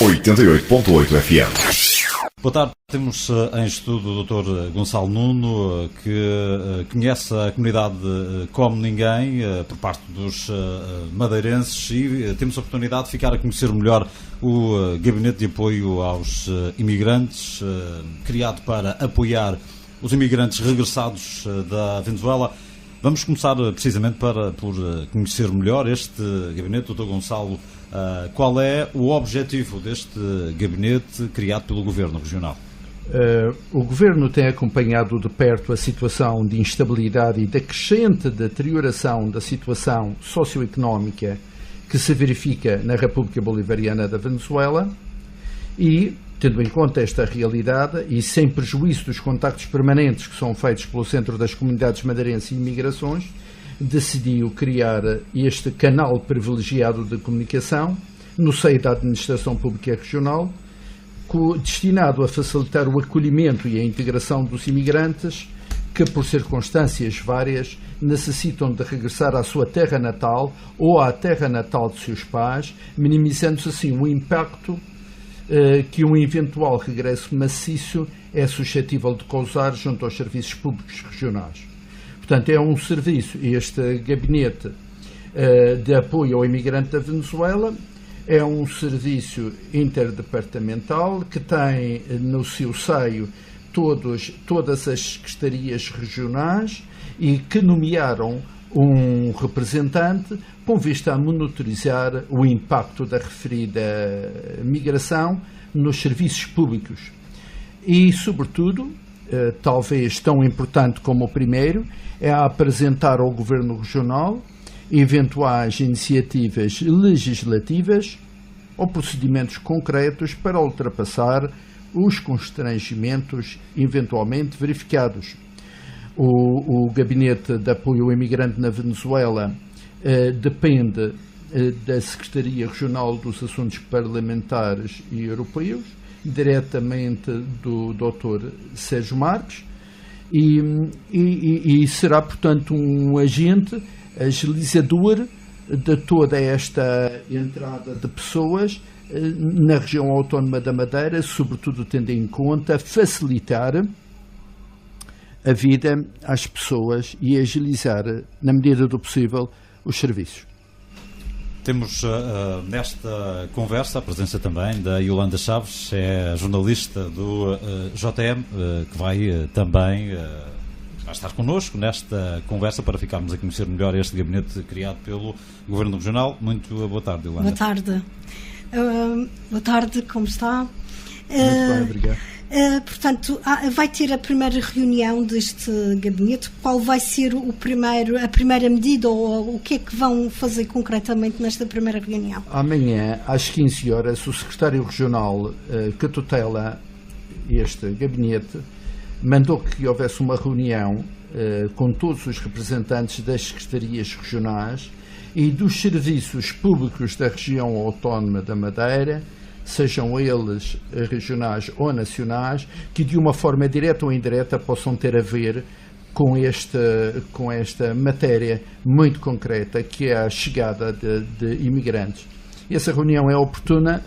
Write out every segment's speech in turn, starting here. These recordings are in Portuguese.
88.8 FM. Boa tarde, temos em estudo o Dr. Gonçalo Nuno, que conhece a comunidade como ninguém, por parte dos madeirenses, e temos a oportunidade de ficar a conhecer melhor o Gabinete de Apoio aos Imigrantes, criado para apoiar os imigrantes regressados da Venezuela. Vamos começar precisamente por conhecer melhor este gabinete, Dr. Gonçalo. Qual é o objetivo deste gabinete criado pelo Governo Regional? O Governo tem acompanhado de perto a situação de instabilidade e da crescente deterioração da situação socioeconómica que se verifica na República Bolivariana da Venezuela e, tendo em conta esta realidade e sem prejuízo dos contactos permanentes que são feitos pelo Centro das Comunidades Madeirenses e Imigrações, decidiu criar este canal privilegiado de comunicação no seio da Administração Pública Regional, destinado a facilitar o acolhimento e a integração dos imigrantes que, por circunstâncias várias, necessitam de regressar à sua terra natal ou à terra natal de seus pais, minimizando-se assim o impacto que um eventual regresso maciço é suscetível de causar junto aos serviços públicos regionais. Portanto, é um serviço, este gabinete de apoio ao imigrante da Venezuela, é um serviço interdepartamental que tem no seu seio todas as secretarias regionais e que nomearam um representante com vista a monitorizar o impacto da referida migração nos serviços públicos. E, sobretudo, talvez tão importante como o primeiro, é a apresentar ao Governo Regional eventuais iniciativas legislativas ou procedimentos concretos para ultrapassar os constrangimentos eventualmente verificados. O Gabinete de Apoio ao Imigrante na Venezuela depende da Secretaria Regional dos Assuntos Parlamentares e Europeus, diretamente do Dr. Sérgio Marques, e será, portanto, um agente agilizador de toda esta entrada de pessoas na região autónoma da Madeira, sobretudo tendo em conta facilitar a vida às pessoas e agilizar, na medida do possível, os serviços. Temos nesta conversa a presença também da Yolanda Chaves, é jornalista do JM, que vai também vai estar connosco nesta conversa para ficarmos a conhecer melhor este gabinete criado pelo Governo Regional. Muito boa tarde, Yolanda. Boa tarde. Boa tarde, como está? Muito bem, obrigado. Portanto, vai ter a primeira reunião deste gabinete. Qual vai ser a primeira medida ou o que é que vão fazer concretamente nesta primeira reunião? Amanhã, às 15 horas, o secretário regional que tutela este gabinete mandou que houvesse uma reunião com todos os representantes das secretarias regionais e dos serviços públicos da região autónoma da Madeira, sejam eles regionais ou nacionais, que de uma forma direta ou indireta possam ter a ver com esta matéria muito concreta, que é a chegada de imigrantes. Essa reunião é oportuna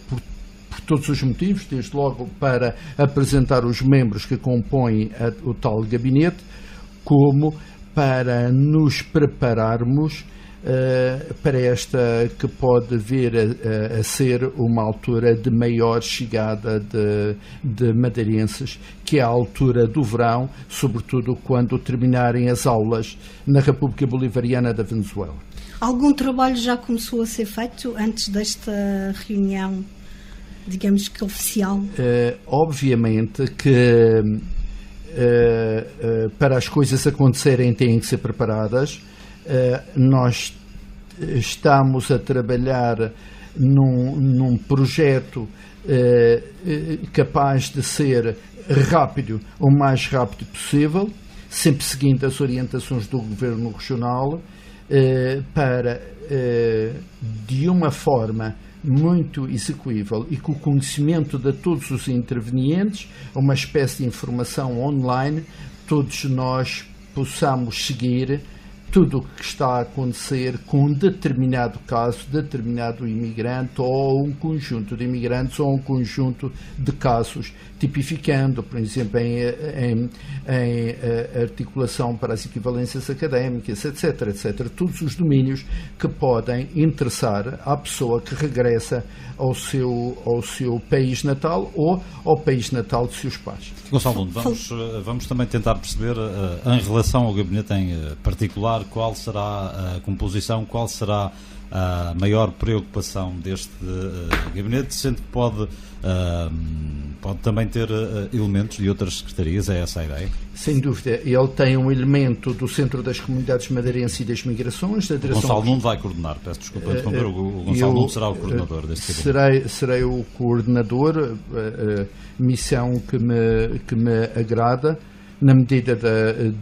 por todos os motivos, desde logo para apresentar os membros que compõem o tal gabinete, como para nos prepararmos para esta que pode vir a ser uma altura de maior chegada de madeirenses, que é a altura do verão, sobretudo quando terminarem as aulas na República Bolivariana da Venezuela. Algum trabalho já começou a ser feito antes desta reunião, digamos que oficial? Obviamente que para as coisas acontecerem têm que ser preparadas. Nós estamos a trabalhar num projeto capaz de ser rápido, o mais rápido possível, sempre seguindo as orientações do Governo Regional, para, de uma forma muito execuível e com o conhecimento de todos os intervenientes, uma espécie de informação online, todos nós possamos seguir tudo o que está a acontecer com um determinado caso, determinado imigrante ou um conjunto de imigrantes ou um conjunto de casos, tipificando, por exemplo, em articulação para as equivalências académicas, etc., etc. Todos os domínios que podem interessar à pessoa que regressa ao seu país natal ou ao país natal de seus pais. Gonçalo, vamos também tentar perceber, em relação ao gabinete em particular, qual será a composição, qual será a maior preocupação deste gabinete, sendo que pode também ter elementos de outras secretarias, é essa a ideia? Sem dúvida, ele tem um elemento do Centro das Comunidades Madeirenses e das Migrações. Da direção... Gonçalo Nuno vai coordenar, peço desculpa, o Gonçalo Nuno será o coordenador deste gabinete. Serei o coordenador, missão que me agrada, na medida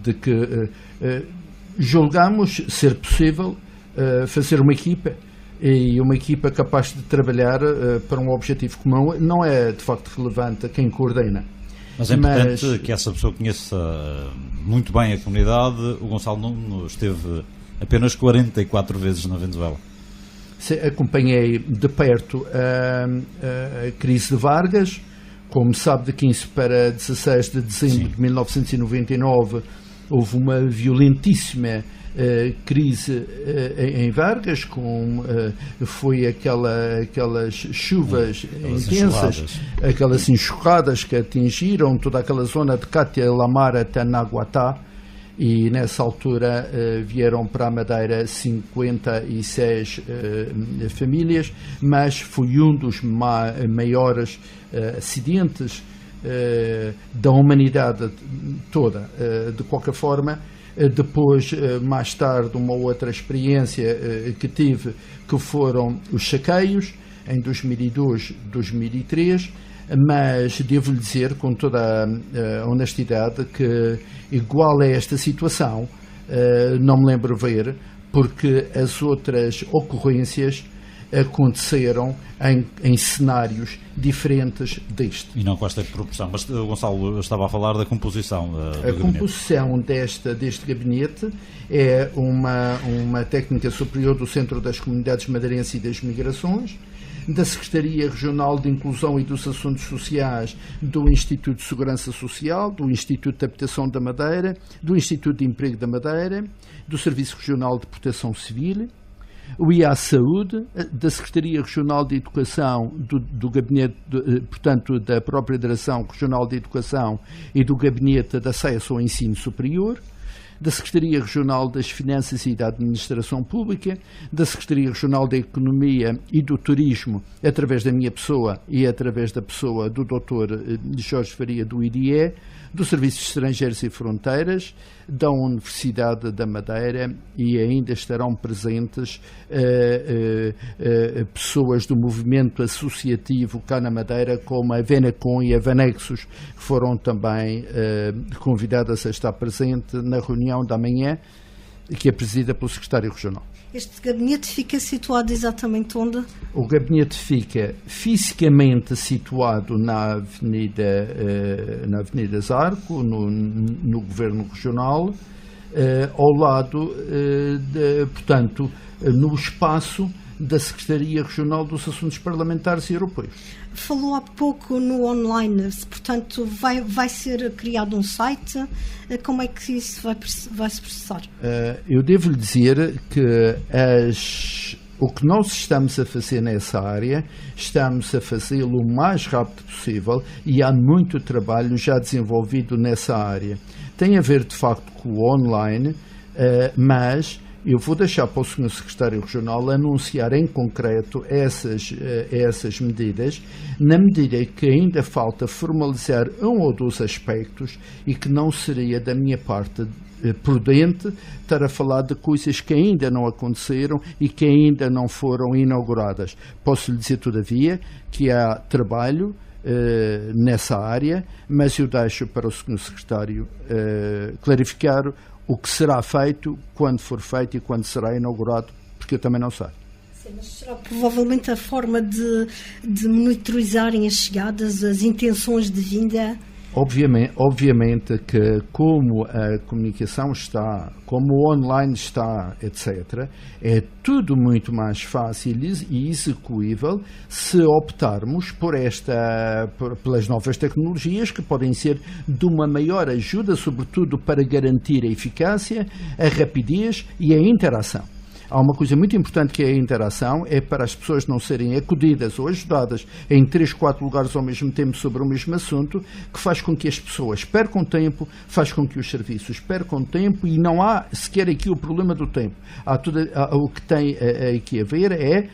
de que julgamos ser possível fazer uma equipa, e uma equipa capaz de trabalhar para um objetivo comum. Não é de facto relevante a quem coordena. Mas é importante que essa pessoa conheça muito bem a comunidade. O Gonçalo Nuno esteve apenas 44 vezes na Venezuela. Acompanhei de perto a crise de Vargas. Como sabe, de 15 para 16 de dezembro de 1999 houve uma violentíssima crise em Vargas, foi aquelas chuvas intensas, aquelas enxurradas que atingiram toda aquela zona de Cátia, Lamar até Naguatá, e nessa altura vieram para a Madeira 56 famílias, mas foi um dos maiores acidentes da humanidade toda. De qualquer forma, depois, mais tarde, uma outra experiência que tive, que foram os saqueios, em 2002, 2003, mas devo-lhe dizer com toda a honestidade que igual a esta situação não me lembro ver, porque as outras ocorrências aconteceram em cenários diferentes deste. E não com esta proporção. Mas o Gonçalo estava a falar da composição do gabinete. A composição deste gabinete é uma técnica superior do Centro das Comunidades Madeirenses e das Migrações, da Secretaria Regional de Inclusão e dos Assuntos Sociais do Instituto de Segurança Social, do Instituto de Habitação da Madeira, do Instituto de Emprego da Madeira, do Serviço Regional de Proteção Civil, o IA Saúde, da Secretaria Regional de Educação, do Gabinete, portanto, da própria Direção Regional de Educação e do Gabinete de Acesso ao Ensino Superior, da Secretaria Regional das Finanças e da Administração Pública, da Secretaria Regional da Economia e do Turismo, através da minha pessoa e através da pessoa do Dr. Jorge Faria, do IDE, do Serviço de Estrangeiros e Fronteiras, da Universidade da Madeira, e ainda estarão presentes pessoas do movimento associativo cá na Madeira, como a Venacom e a Vanexus, que foram também convidadas a estar presente na reunião da manhã, que é presidida pelo Secretário Regional. Este gabinete fica situado exatamente onde? O gabinete fica fisicamente situado na Avenida Zarco, no Governo Regional, ao lado, portanto, no espaço da Secretaria Regional dos Assuntos Parlamentares e Europeus. Falou há pouco no online, portanto, vai ser criado um site. Como é que isso vai se processar? Eu devo-lhe dizer que o que nós estamos a fazer nessa área, estamos a fazê-lo o mais rápido possível, e há muito trabalho já desenvolvido nessa área. Tem a ver, de facto, com o online, mas eu vou deixar para o Sr. Secretário Regional anunciar em concreto essas medidas, na medida que ainda falta formalizar um ou dois aspectos, e que não seria da minha parte prudente estar a falar de coisas que ainda não aconteceram e que ainda não foram inauguradas. Posso lhe dizer, todavia, que há trabalho nessa área, mas eu deixo para o Sr. Secretário clarificar o que será feito, quando for feito e quando será inaugurado, porque eu também não sei. Sim, mas será provavelmente a forma de monitorizarem as chegadas, as intenções de vinda? Obviamente que como a comunicação está, como o online está, etc., é tudo muito mais fácil e execuível se optarmos pelas novas tecnologias, que podem ser de uma maior ajuda, sobretudo para garantir a eficácia, a rapidez e a interação. Há uma coisa muito importante que é a interação, é para as pessoas não serem acudidas ou ajudadas em 3, 4 lugares ao mesmo tempo sobre o mesmo assunto, que faz com que as pessoas percam tempo, faz com que os serviços percam tempo, e não há sequer aqui o problema do tempo. O que tem aqui a ver é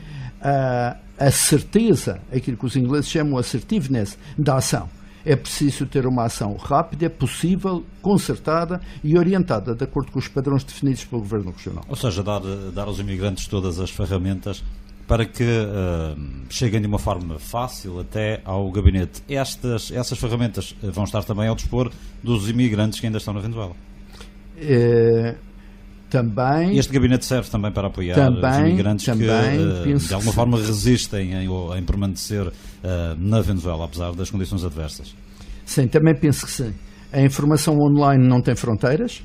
a certeza, aquilo que os ingleses chamam assertiveness da ação. É preciso ter uma ação rápida, possível, concertada e orientada de acordo com os padrões definidos pelo Governo Regional. Ou seja, dar aos imigrantes todas as ferramentas para que cheguem de uma forma fácil até ao gabinete. Essas ferramentas vão estar também ao dispor dos imigrantes que ainda estão na Venezuela. Também, este gabinete serve também para apoiar os imigrantes que de alguma forma resistem em permanecer na Venezuela, apesar das condições adversas. Sim, também penso que sim. A informação online não tem fronteiras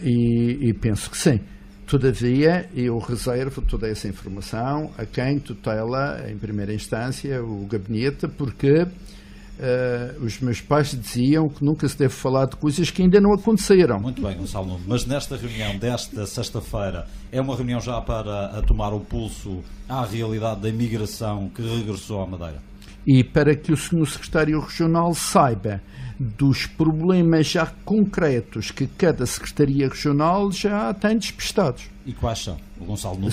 e penso que sim. Todavia, eu reservo toda essa informação a quem tutela, em primeira instância, o gabinete, porque os meus pais diziam que nunca se deve falar de coisas que ainda não aconteceram. Muito bem, Gonçalo Nuno, mas nesta reunião desta sexta-feira é uma reunião já para tomar o pulso à realidade da imigração que regressou à Madeira? E para que o Sr. Secretário Regional saiba dos problemas já concretos que cada Secretaria Regional já tem despistados. E quais são? O Gonçalo Nuno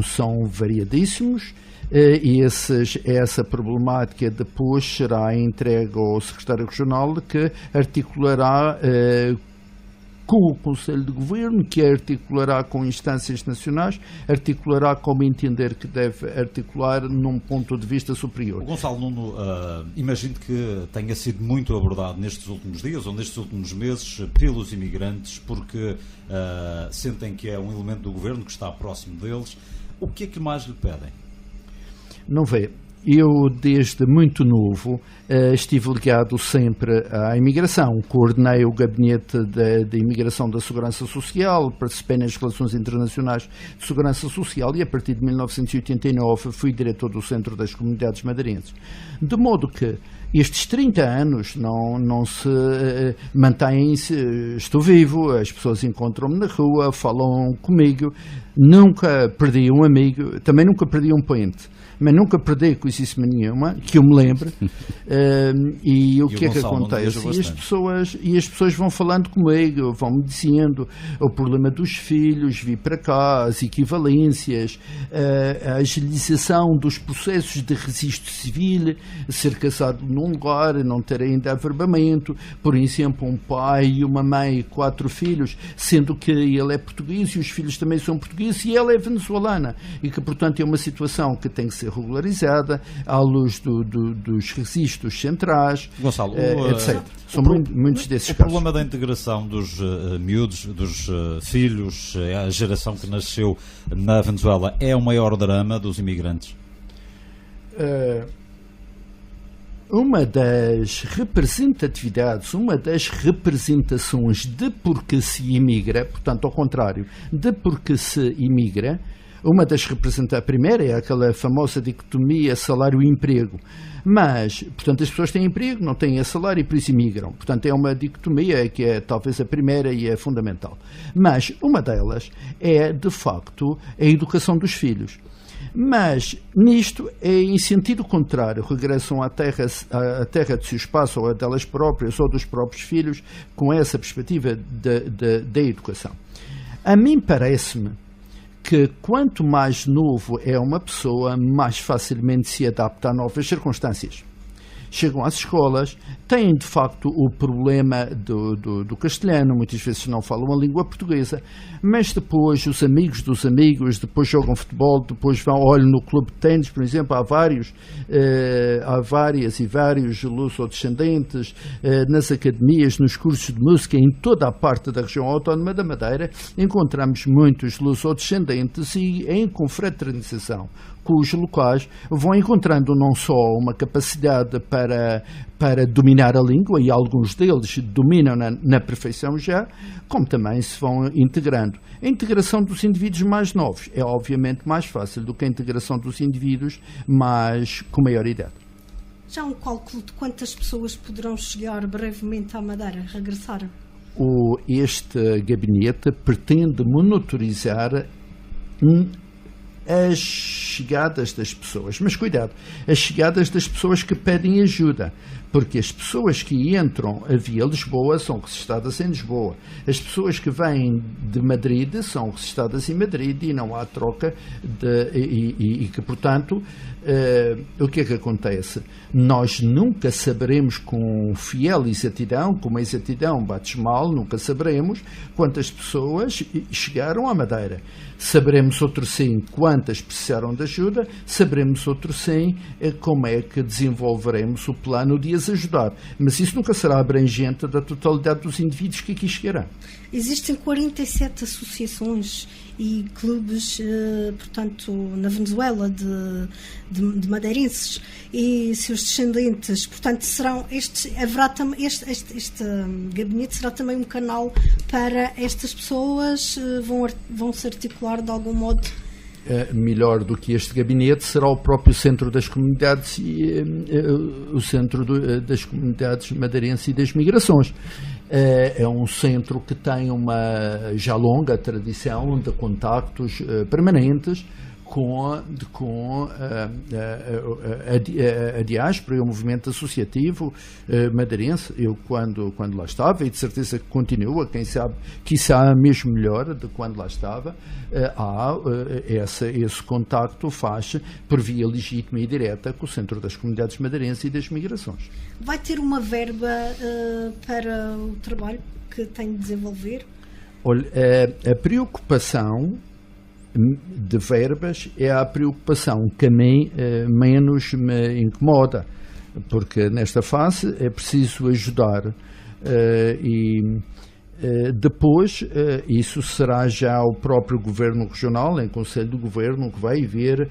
são variadíssimos. E essa problemática depois será entregue ao Secretário Regional, que articulará com o Conselho de Governo, que articulará com instâncias nacionais, articulará como entender que deve articular num ponto de vista superior. O Gonçalo Nuno, imagino que tenha sido muito abordado nestes últimos dias ou nestes últimos meses pelos imigrantes, porque sentem que é um elemento do Governo que está próximo deles. O que é que mais lhe pedem? Não vê. Eu, desde muito novo, estive ligado sempre à imigração. Coordenei o gabinete de imigração da Segurança Social, participei nas relações internacionais de segurança social e, a partir de 1989, fui diretor do Centro das Comunidades Madeirenses. De modo que estes 30 anos não se mantêm, estou vivo, as pessoas encontram-me na rua, falam comigo, nunca perdi um amigo, também nunca perdi um parente, mas nunca perdi coisíssima nenhuma, que eu me lembre. E o que é que acontece? E as pessoas vão falando comigo, vão-me dizendo o problema dos filhos, vir para cá, as equivalências, a agilização dos processos de registro civil, ser casado num lugar, não ter ainda averbamento, por exemplo, um pai e uma mãe, 4 filhos, sendo que ele é português e os filhos também são portugueses e ela é venezuelana, e que, portanto, é uma situação que tem que ser regularizada à luz dos registros centrais, Gonçalo, etc. São muitos desses casos. O problema da integração dos miúdos, dos filhos, a geração que nasceu na Venezuela, é o maior drama dos imigrantes? Uma das representatividades, uma das representações de porque se imigra, portanto, ao contrário, de porque se imigra, uma das representações, a primeira é aquela famosa dicotomia salário-emprego, mas, portanto, as pessoas têm emprego, não têm salário e por isso imigram. Portanto, é uma dicotomia que é talvez a primeira e é fundamental. Mas uma delas é, de facto, a educação dos filhos. Mas nisto é em sentido contrário, regressam à terra de seus pais ou a delas próprias ou dos próprios filhos com essa perspectiva da educação. A mim parece-me que quanto mais novo é uma pessoa, mais facilmente se adapta a novas circunstâncias. Chegam às escolas, têm de facto o problema do castelhano, muitas vezes não falam a língua portuguesa, mas depois os amigos dos amigos, depois jogam futebol, depois vão, olham no clube de ténis, por exemplo, há vários luso-descendentes, nas academias, nos cursos de música, em toda a parte da região autónoma da Madeira, encontramos muitos luso-descendentes e em confraternização que os locais vão encontrando não só uma capacidade para dominar a língua, e alguns deles dominam na perfeição já, como também se vão integrando. A integração dos indivíduos mais novos é obviamente mais fácil do que a integração dos indivíduos com maior idade. Já há um cálculo de quantas pessoas poderão chegar brevemente à Madeira, regressar? Este gabinete pretende monitorizar as chegadas das pessoas. Mas cuidado, as chegadas das pessoas que pedem ajuda, porque as pessoas que entram via Lisboa são registadas em Lisboa. As pessoas que vêm de Madrid são registadas em Madrid e não há troca e que, portanto, o que é que acontece? Nós nunca saberemos com fiel exatidão, com uma exatidão batismal, nunca saberemos quantas pessoas chegaram à Madeira. Saberemos outro sim quantas precisaram de ajuda, saberemos outro sim como é que desenvolveremos o plano de as ajudar. Mas isso nunca será abrangente da totalidade dos indivíduos que aqui chegarão. Existem 47 associações e clubes, portanto, na Venezuela de madeirenses e seus descendentes. Portanto, este gabinete será também um canal para estas pessoas, vão se articular de algum modo. Melhor do que este gabinete será o próprio Centro das Comunidades o Centro das Comunidades Madeirenses e das Migrações. É um centro que tem uma já longa tradição de contactos permanentes com a diáspora e o movimento associativo madeirense. Eu, quando lá estava, e de certeza que continua, quem sabe, quiçá mesmo melhor de quando lá estava, esse contacto faz por via legítima e direta com o Centro das Comunidades Madeirenses e das Migrações. Vai ter uma verba para o trabalho que tem de desenvolver? Olha, a preocupação de verbas é a preocupação que a mim menos me incomoda, porque nesta fase é preciso ajudar e depois isso será já o próprio Governo Regional, em Conselho do Governo, que vai ver,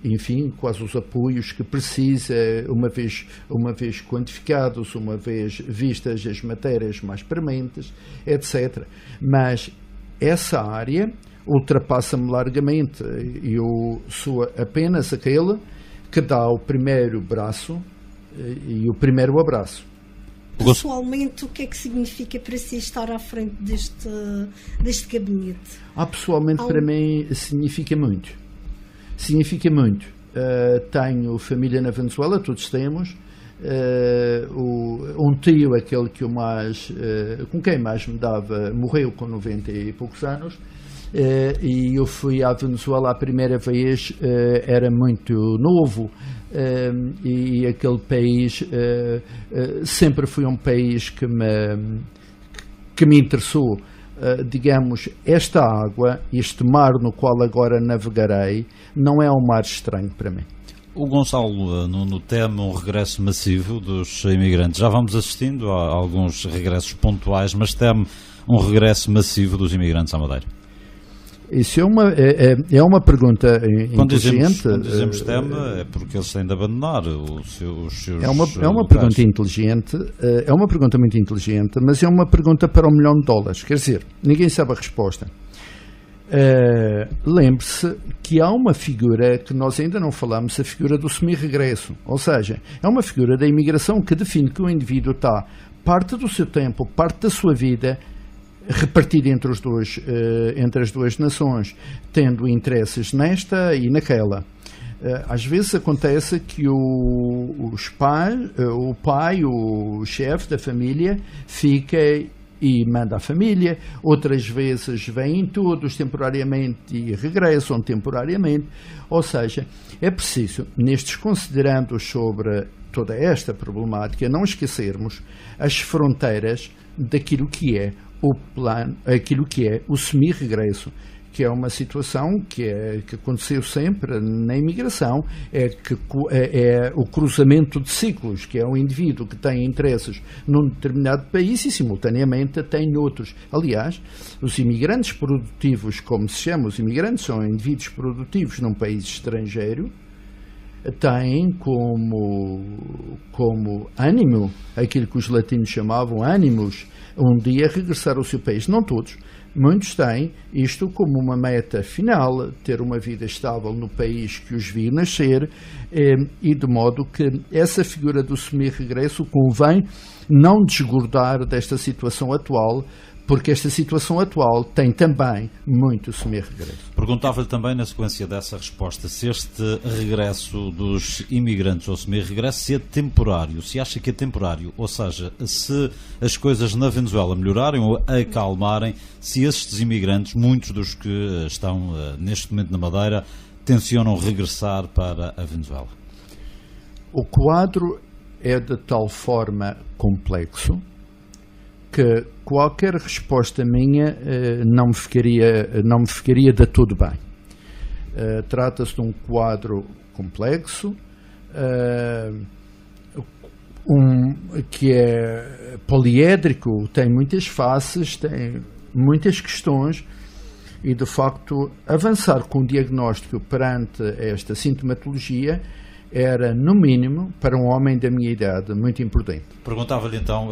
enfim, quais os apoios que precisa, uma vez quantificados, uma vez vistas as matérias mais prementes, etc. Mas essa área ultrapassa-me largamente. Eu sou apenas aquele que dá o primeiro braço e o primeiro abraço. Pessoalmente, o que é que significa para si estar à frente deste gabinete? Pessoalmente, para mim, significa muito. Significa muito. Tenho família na Venezuela, todos temos. Um tio, aquele que com quem mais me dava, morreu com 90 e poucos anos. E eu fui à Venezuela a primeira vez, era muito novo, e aquele país sempre foi um país que me interessou. Digamos, esta água, este mar no qual agora navegarei, não é um mar estranho para mim. O Gonçalo Nuno teme um regresso massivo dos imigrantes. Já vamos assistindo a alguns regressos pontuais, mas teme um regresso massivo dos imigrantes à Madeira. Isso é uma pergunta inteligente. Quando dizemos teme, é porque eles têm de abandonar os seus É uma pergunta inteligente, é uma pergunta muito inteligente, mas é uma pergunta para $1 milhão. Quer dizer, ninguém sabe a resposta. Lembre-se que há uma figura que nós ainda não falamos, a figura do semi-regresso. Ou seja, é uma figura da imigração que define que o indivíduo está parte do seu tempo, parte da sua vida, repartido entre as duas nações, tendo interesses nesta e naquela. Às vezes acontece que o pai, o chefe da família, fica e manda a família, outras vezes vêm todos temporariamente e regressam temporariamente. Ou seja, é preciso, nestes considerandos sobre toda esta problemática, não esquecermos as fronteiras daquilo que é o plano, aquilo que é o semi-regresso, que é uma situação que aconteceu sempre na imigração, é o cruzamento de ciclos, que é um indivíduo que tem interesses num determinado país e simultaneamente tem noutros. Aliás, os imigrantes produtivos, como se chama, os imigrantes são indivíduos produtivos num país estrangeiro, têm como ânimo, aquilo que os latinos chamavam ânimos, um dia regressar ao seu país. Não todos, muitos têm isto como uma meta final, ter uma vida estável no país que os viu nascer, e de modo que essa figura do semi-regresso convém não desgordar desta situação atual, porque esta situação atual tem também muito semi-regresso. Perguntava-lhe também, na sequência dessa resposta, se este regresso dos imigrantes ou semi-regresso se é temporário, se acha que é temporário, ou seja, se as coisas na Venezuela melhorarem ou acalmarem, se estes imigrantes, muitos dos que estão neste momento na Madeira, tencionam regressar para a Venezuela. O quadro é de tal forma complexo que qualquer resposta minha não me ficaria de todo bem. Trata-se de um quadro complexo, que é poliédrico, tem muitas faces, tem muitas questões, e de facto avançar com o diagnóstico perante esta sintomatologia era, no mínimo, para um homem da minha idade, muito importante. Perguntava-lhe então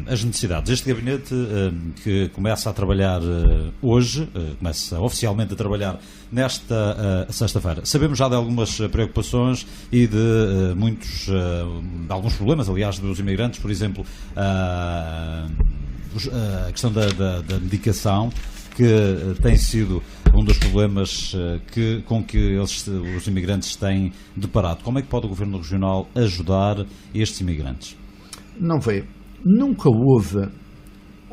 as necessidades. Este gabinete que começa a trabalhar hoje, começa oficialmente a trabalhar nesta sexta-feira. Sabemos já de algumas preocupações e de de alguns problemas, aliás, dos imigrantes, por exemplo, a questão da medicação, que tem sido um dos problemas com que os imigrantes têm deparado. Como é que pode o Governo Regional ajudar estes imigrantes? Não vê. Nunca houve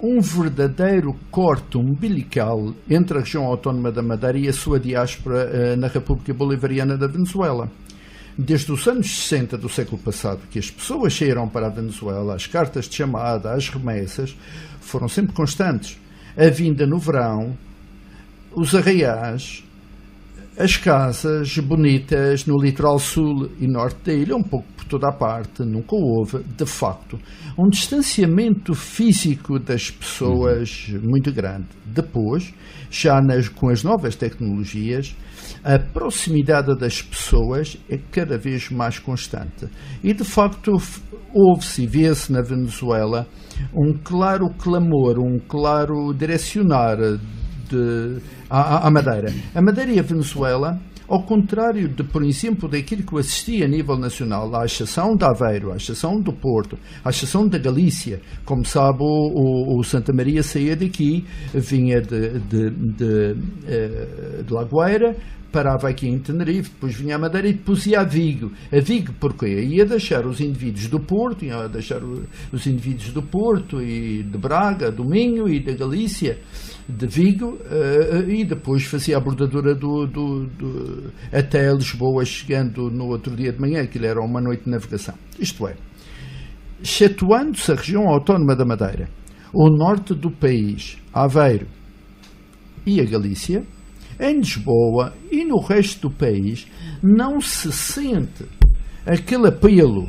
um verdadeiro corte umbilical entre a região autónoma da Madeira e a sua diáspora na República Bolivariana da Venezuela. Desde os anos 60 do século passado, que as pessoas saíram para a Venezuela, as cartas de chamada, as remessas, foram sempre constantes. A vinda no verão, os arraiais, as casas bonitas no litoral sul e norte da ilha, um pouco por toda a parte. Nunca houve, de facto, um distanciamento físico das pessoas muito grande. Depois, já com as novas tecnologias, a proximidade das pessoas é cada vez mais constante. E, de facto, ouve-se e vê-se na Venezuela um claro clamor, um claro direcionar à Madeira. A Madeira e a Venezuela, ao contrário de, por exemplo, daquilo que eu assisti a nível nacional, à exceção de Aveiro, à exceção do Porto, à exceção da Galícia. Como sabe, o Santa Maria saía daqui, vinha de Lagoeira, parava aqui em Tenerife, depois vinha a Madeira e depois ia a Vigo. A Vigo porquê? Ia deixar os indivíduos do Porto, ia deixar os indivíduos do Porto e de Braga, do Minho e da Galícia, de Vigo, e depois fazia a bordadura até Lisboa, chegando no outro dia de manhã. Aquilo era uma noite de navegação. Isto é, excetuando-se a região autónoma da Madeira, o norte do país, Aveiro e a Galícia, em Lisboa e no resto do país não se sente aquele apelo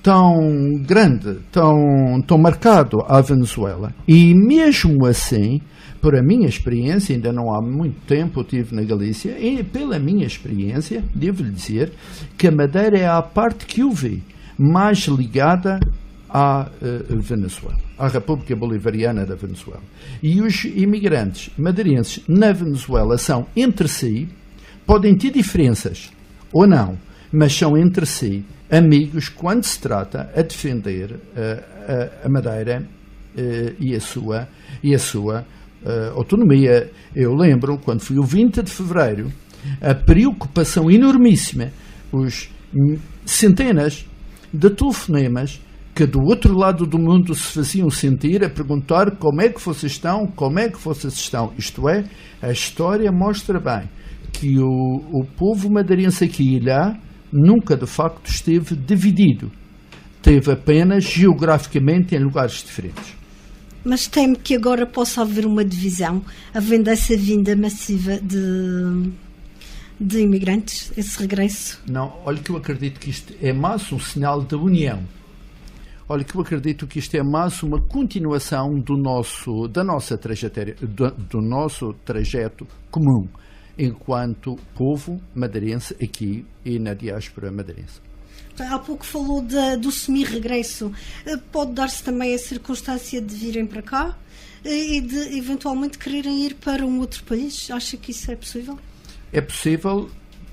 tão grande, tão marcado à Venezuela. E mesmo assim, por a minha experiência, ainda não há muito tempo eu estive na Galícia, e pela minha experiência, devo-lhe dizer que a Madeira é a parte que eu vi mais ligada à Venezuela, à República Bolivariana da Venezuela. E os imigrantes madeirenses na Venezuela são entre si, podem ter diferenças ou não, mas são entre si amigos quando se trata a defender a Madeira e a sua autonomia. Eu lembro, quando fui o 20 de fevereiro, a preocupação enormíssima, os centenas de telefonemas que do outro lado do mundo se faziam sentir a perguntar como é que vocês estão. Isto é, a história mostra bem que o povo madeirense aqui e lá nunca de facto esteve dividido. Esteve apenas geograficamente em lugares diferentes. Mas teme que agora possa haver uma divisão, havendo essa vinda massiva de imigrantes, esse regresso? Não, olha que eu acredito que isto é mais um sinal da união. Olha que eu acredito que isto é mais uma continuação da nossa trajetória, do nosso trajeto comum, enquanto povo madeirense aqui e na diáspora madeirense. Há pouco falou do semi-regresso. Pode dar-se também a circunstância de virem para cá e de eventualmente quererem ir para um outro país? Acha que isso é possível? É possível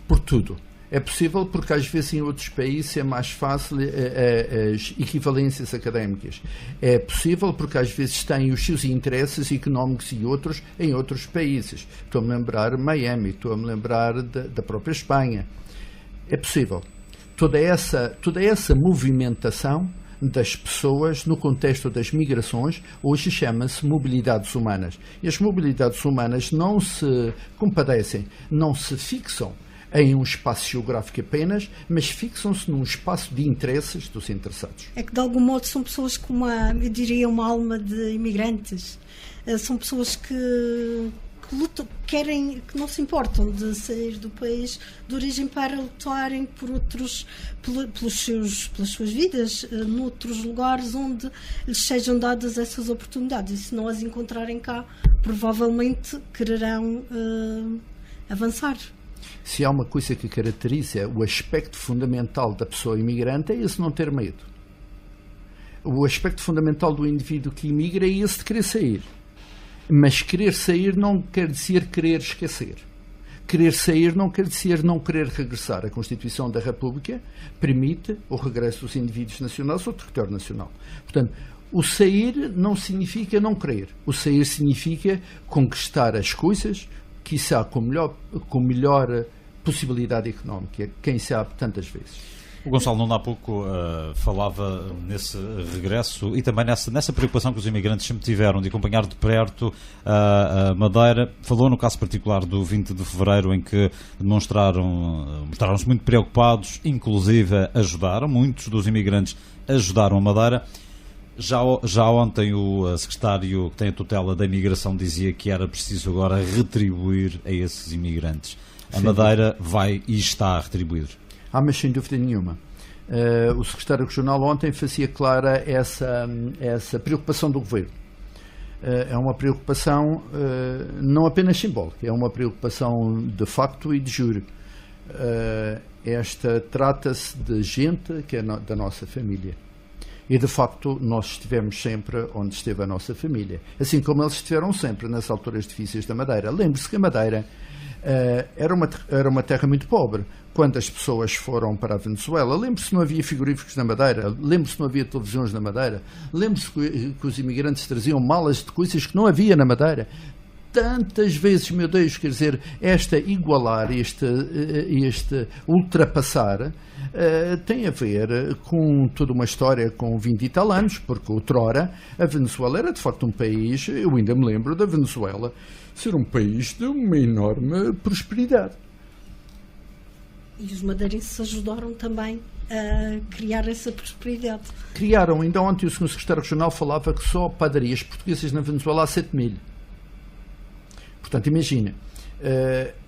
por tudo. É possível porque às vezes em outros países é mais fácil as equivalências académicas. É possível porque às vezes têm os seus interesses económicos e outros em outros países. Estou-me a lembrar de Miami, estou-me a lembrar da própria Espanha. É possível. Toda essa movimentação das pessoas no contexto das migrações hoje chama-se mobilidades humanas. E as mobilidades humanas não se compadecem, não se fixam em um espaço geográfico apenas, mas fixam-se num espaço de interesses dos interessados. É que de algum modo são pessoas com eu diria, uma alma de imigrantes. São pessoas que lutam, que não se importam de sair do país de origem para lutarem por pelas suas vidas, noutros lugares onde lhes sejam dadas essas oportunidades. E se não as encontrarem cá, provavelmente quererão avançar. Se há uma coisa que caracteriza o aspecto fundamental da pessoa imigrante, é esse não ter medo. O aspecto fundamental do indivíduo que imigra é esse de querer sair. Mas querer sair não quer dizer querer esquecer. Querer sair não quer dizer não querer regressar. A Constituição da República permite o regresso dos indivíduos nacionais ao território nacional. Portanto, o sair não significa não querer. O sair significa conquistar as coisas, quiçá com melhor possibilidade económica, quem sabe tantas vezes. O Gonçalo Nuno há pouco falava nesse regresso e também nessa preocupação que os imigrantes sempre tiveram de acompanhar de perto a Madeira. Falou no caso particular do 20 de fevereiro, em que mostraram-se muito preocupados, inclusive ajudaram, muitos dos imigrantes ajudaram a Madeira. Já ontem o secretário que tem a tutela da imigração dizia que era preciso agora retribuir a esses imigrantes. A Madeira vai e está a retribuir. Mas sem dúvida nenhuma. O secretário regional ontem fazia clara essa preocupação do governo. É uma preocupação não apenas simbólica, é uma preocupação de facto e de jure. Trata-se de gente que é da nossa família. E, de facto, nós estivemos sempre onde esteve a nossa família. Assim como eles estiveram sempre nas alturas difíceis da Madeira. Lembre-se que a Madeira era uma terra muito pobre. Quando as pessoas foram para a Venezuela, lembre-se que não havia frigoríficos na Madeira, lembre-se que não havia televisões na Madeira, lembre-se que os imigrantes traziam malas de coisas que não havia na Madeira. Tantas vezes, meu Deus, quer dizer, igualar, este ultrapassar, tem a ver com toda uma história com 20 e tal anos, porque outrora a Venezuela era de facto um país, eu ainda me lembro da Venezuela ser um país de uma enorme prosperidade. E os madeirenses ajudaram também a criar essa prosperidade. Criaram, ainda ontem o Sr. Secretário Regional falava que só padarias portuguesas na Venezuela há 7.000. Portanto, imagina.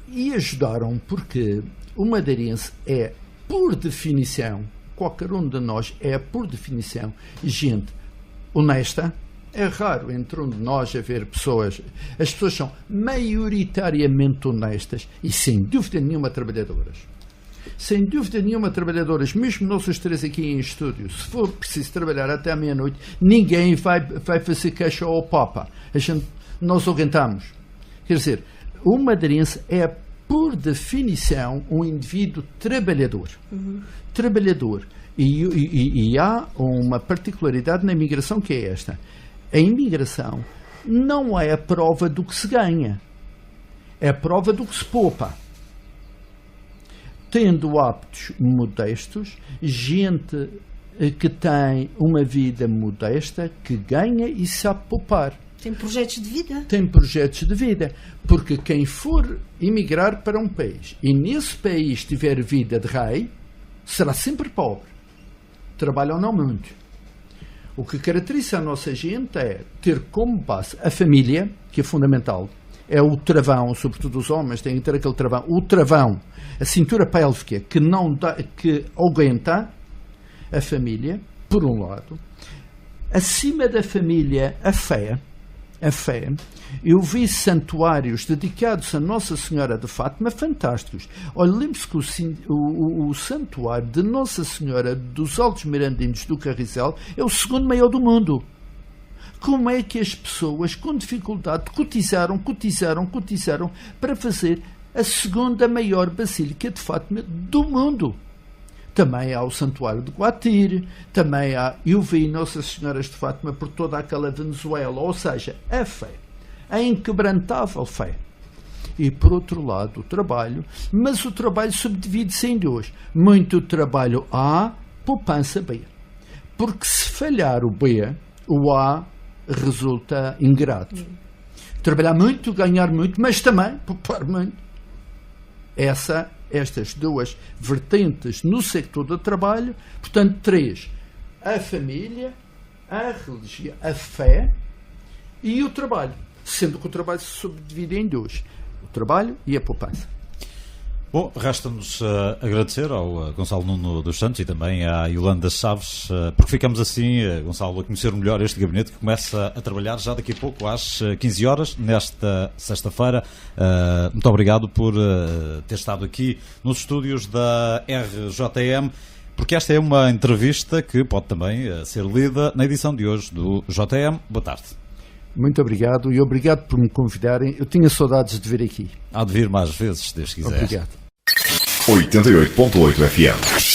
E ajudaram porque o madeirense é, por definição, qualquer um de nós é, por definição, gente honesta. É raro entre um de nós haver pessoas. As pessoas são maioritariamente honestas e, sem dúvida nenhuma, trabalhadoras. Sem dúvida nenhuma, trabalhadoras. Mesmo nós os três aqui em estúdio, se for preciso trabalhar até à meia-noite, ninguém vai fazer queixa ao Papa. Nós aguentamos. Quer dizer, o madeirense é, por definição, um indivíduo trabalhador. Trabalhador. E há uma particularidade na imigração que é esta. A imigração não é a prova do que se ganha. É a prova do que se poupa. Tendo hábitos modestos, gente que tem uma vida modesta, que ganha e sabe poupar. Tem projetos de vida? Tem projetos de vida. Porque quem for emigrar para um país e nesse país tiver vida de rei, será sempre pobre. Trabalham não muito. O que caracteriza a nossa gente é ter como base a família, que é fundamental. É o travão, sobretudo os homens têm que ter aquele travão. O travão, a cintura pélvica que aguenta a família, por um lado. Acima da família, a fé. Eu vi santuários dedicados a Nossa Senhora de Fátima fantásticos. Olha, lembre-se que o santuário de Nossa Senhora dos Altos Mirandinos do Carrizal é o segundo maior do mundo. Como é que as pessoas, com dificuldade, cotizaram para fazer a segunda maior basílica de Fátima do mundo? Também há o Santuário de Guatire, também há... Eu vi Nossas Senhoras de Fátima por toda aquela Venezuela, ou seja, a fé, a inquebrantável fé. E, por outro lado, o trabalho, mas o trabalho subdivide-se em dois. Muito trabalho A, poupança B. Porque se falhar o B, o A resulta ingrato. Trabalhar muito, ganhar muito, mas também poupar muito. Estas duas vertentes no sector do trabalho, portanto, 3. A família, a religião, a fé e o trabalho. Sendo que o trabalho se subdivide em 2. O trabalho e a poupança. Bom, resta-nos agradecer ao Gonçalo Nuno dos Santos e também à Yolanda Chaves, porque ficamos assim, Gonçalo, a conhecer melhor este gabinete que começa a trabalhar já daqui a pouco às 15 horas, nesta sexta-feira. Muito obrigado por ter estado aqui nos estúdios da RJM, porque esta é uma entrevista que pode também ser lida na edição de hoje do JM. Boa tarde. Muito obrigado e obrigado por me convidarem. Eu tinha saudades de vir aqui. Há de vir mais vezes, se Deus quiser. Obrigado. 88.8 FM.